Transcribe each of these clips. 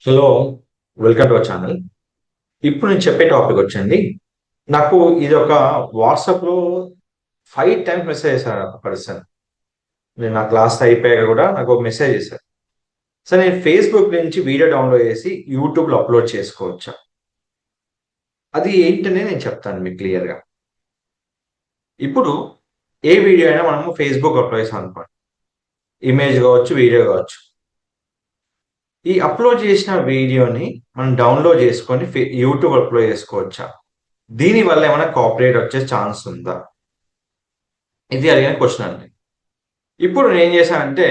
Hello, welcome to our channel. ఇప్పుడు నేను చెప్పే టాపిక్ వచ్చండి. నాకు ఇది ఒక వాట్సాప్‌లో 5 టైమ్స్ మెసేజ్ చేశారు ఒక పర్సన్. నేను నా క్లాస్ అయిపోయాక కూడా నాకు ఒక మెసేజ్ చేశారు. సార్, నేను ఫేస్‌బుక్ నుంచి వీడియో డౌన్‌లోడ్ చేసి యూట్యూబ్‌లో అప్‌లోడ్ చేసుకోవచ్చా? అది ఏంటనే నేను చెప్తాను మీకు క్లియర్‌గా. ఇప్పుడు ఏ వీడియో అయినా మనము ఫేస్‌బుక్ అప్‌లోడ్ చేసామనుకోండి. ఇమేజ్ కావచ్చు, వీడియో కావచ్చు. ఈ అప్‌లోడ్ చేసిన వీడియోని మనం డౌన్‌లోడ్ చేసుకొని యూట్యూబ్ అప్‌లోడ్ చేసుకోవచ్చా? దీని వల్ల ఏమైనా కాపీరైట్ వచ్చే ఛాన్స్ ఉందా? ఇది అడిగిన క్వశ్చన్ అండి. ఇప్పుడు నేనేం చేశానంటే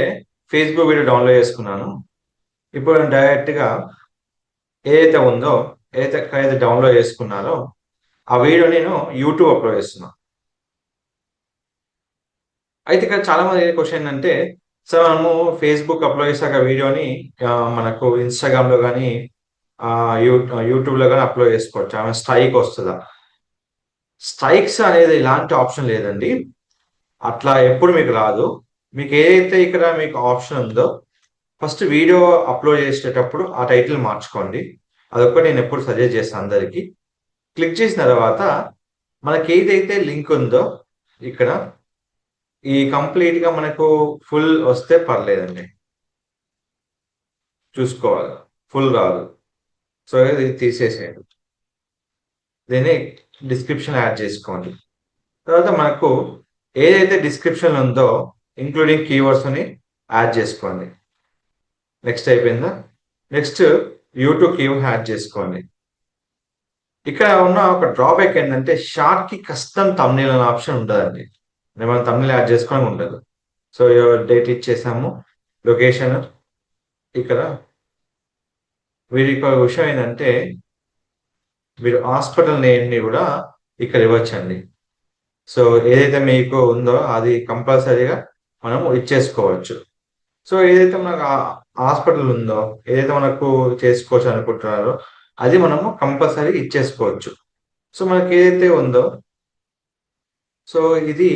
ఫేస్‌బుక్ వీడియో డౌన్‌లోడ్ చేసుకున్నాను. ఇప్పుడు నేను డైరెక్ట్‌గా ఏదైతే ఉందో, ఎక్కడైతే డౌన్‌లోడ్ చేసుకున్నానో ఆ వీడియో నేను యూట్యూబ్ అప్‌లోడ్ చేస్తున్నా. అయితే ఇక్కడ చాలా మంది అడిగే క్వశ్చన్ ఏంటంటే, సార్ మనము ఫేస్‌బుక్ అప్‌లోడ్ చేసాక వీడియోని మనకు ఇన్‌స్టాగ్రామ్‌లో గాని యూట్యూబ్‌లో గాని అప్‌లోడ్ చేసుకోవచ్చా? ఏమైనా స్ట్రైక్ వస్తదా? స్ట్రైక్స్ అనేది ఎలాంటి ఆప్షన్ లేదండి. అట్లా ఎప్పుడు మీకు రాదు. మీకు ఏదైతే ఇక్కడ మీకు ఆప్షన్ ఉందో, ఫస్ట్ వీడియో అప్‌లోడ్ చేసేటప్పుడు ఆ టైటిల్ మార్చుకోండి. అదొక్కటి నేనెప్పుడు సజెస్ట్ చేస్తా అందరికి. క్లిక్ చేసిన తర్వాత మనకేదైతే లింక్ ఉందో ఇక్కడ ఈ కంప్లీట్‌గా మనకు ఫుల్ వస్తే పర్లేదండి. చూసుకోవాలి. ఫుల్ రాదు. సో, ఇది తీసేసేయండి. దీన్ని డిస్క్రిప్షన్ యాడ్ చేసుకోండి. తర్వాత మనకు ఏదైతే డిస్క్రిప్షన్ ఉందో ఇంక్లూడింగ్ కీవర్డ్స్‌ని యాడ్ చేసుకోండి. నెక్స్ట్ అయిపోయిందా? నెక్స్ట్ యూట్యూబ్ కీవర్డ్ యాడ్ చేసుకోండి. ఇక్కడ ఉన్న ఒక డ్రాబ్యాక్ ఏంటంటే షార్ట్‌కి కస్టమ్ థంబ్‌నెయిల్ అనే ఆప్షన్ ఉంటదండి. మనం థంబ్‌నెయిల్ యాడ్ చేసుకోవడం ఉండదు. So, date ఇచ్చేసాము. లొకేషన్ ఇక్కడ వీరికి ఒక విషయం ఏంటంటే మీరు హాస్పిటల్ నేమ్‌ని కూడా ఇక్కడ ఇవ్వొచ్చండి. సో, ఏదైతే మీకు ఉందో అది కంపల్సరీగా మనము ఇచ్చేసుకోవచ్చు. సో, ఏదైతే మనకు హాస్పిటల్ ఉందో, ఏదైతే మనకు చేసుకోవచ్చు అనుకుంటున్నారో అది మనము కంపల్సరీ ఇచ్చేసుకోవచ్చు. సో, మనకేదైతే ఉందో సో, ఇది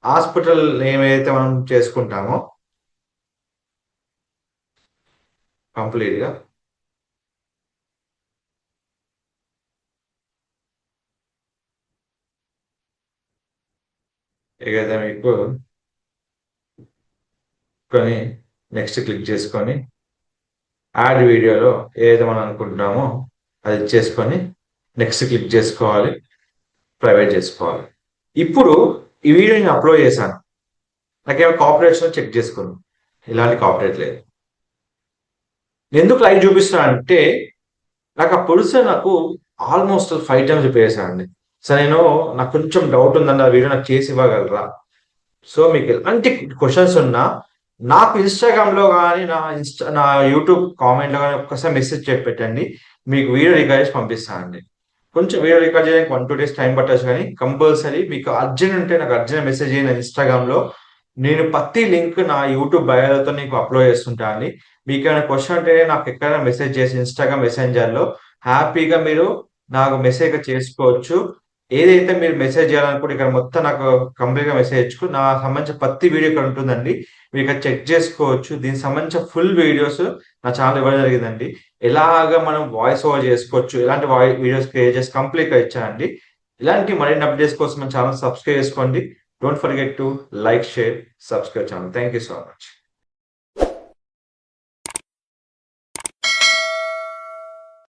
హాస్పిటల్ నేమ్ ఏదైతే మనం చేసుకుంటామో కంప్లీట్‌గా ఏదైతే మీకు కొని నెక్స్ట్ క్లిక్ చేసుకొని యాడ్ వీడియోలో ఏదైతే మనం అనుకుంటున్నామో అది ఇచ్చేసుకొని నెక్స్ట్ క్లిక్ చేసుకోవాలి. ప్రైవేట్ చేసుకోవాలి. ఇప్పుడు ఈ వీడియో నేను అప్‌లోడ్ చేశాను. నాకేమైనా కాపీరైట్స్ చెక్ చేసుకోను. ఎలాంటి కాపీరైట్ లేదు. ఎందుకు లైవ్ చూపిస్తున్నా అంటే నాకు ఆ పర్సన్ నాకు ఆల్మోస్ట్ 5 టైమ్స్ రిపీట్ చేశాడండి. సో, నాకు కొంచెం డౌట్ ఉందండి. ఆ వీడియో నాకు చేసి ఇవ్వగలరా? సో, మీకు ఎలాంటి క్వెషన్స్ ఉన్నా నాకు ఇన్‌స్టాగ్రామ్‌లో గాని, నా యూట్యూబ్ కామెంట్‌లో గాని ఒక్కసారి మెసేజ్ చేసి పెట్టండి. మీకు వీడియో రికార్డ్ చేసి పంపిస్తానండి. కొంచెం వీడియో రికార్డ్ చేయడానికి 1, 2 డేస్ టైం పట్టొచ్చు గానీ, కంపల్సరీ మీకు అర్జెంట్ ఉంటే నాకు అర్జెంట్ మెసేజ్ చేయండి ఇన్‌స్టాగ్రామ్‌లో. నేను ప్రతి లింక్ నా యూట్యూబ్ బయోలతో నీకు అప్‌లోడ్ చేస్తుంటా అండి. మీకేమైనా క్వెషన్ ఉంటే నాకు ఎక్కడైనా మెసేజ్ చేసి ఇన్‌స్టాగ్రామ్ మెసెంజర్‌లో హ్యాపీగా మీరు నాకు మెసేజ్‌గా చేసుకోవచ్చు. ఏదైతే మీరు మెసేజ్ చేయాలనుకుంటే ఇక్కడ మొత్తం నాకు కంప్లీట్‌గా మెసేజ్ చేయొచ్చు. నా సంబంధించిన ప్రతి వీడియో ఇక్కడ ఉంటుందండి. మీరిక్కడ చెక్ చేసుకోవచ్చు. దీనికి సంబంధించిన ఫుల్ వీడియోస్ నా ఛానెల్‌లో ఇవ్వడం జరిగిందండి. ఎలాగా మనం వాయిస్ ఓవర్ చేసుకోవచ్చు, ఎలాంటి వీడియోస్ క్రియేట్ చేసి కంప్లీట్‌గా ఇచ్చానండి. ఇలాంటి మరిన్ని అప్డేట్స్ కోసం మన ఛానెల్ సబ్స్క్రైబ్ చేసుకోండి. Don't forget to like, share, subscribe channel. Thank you so much.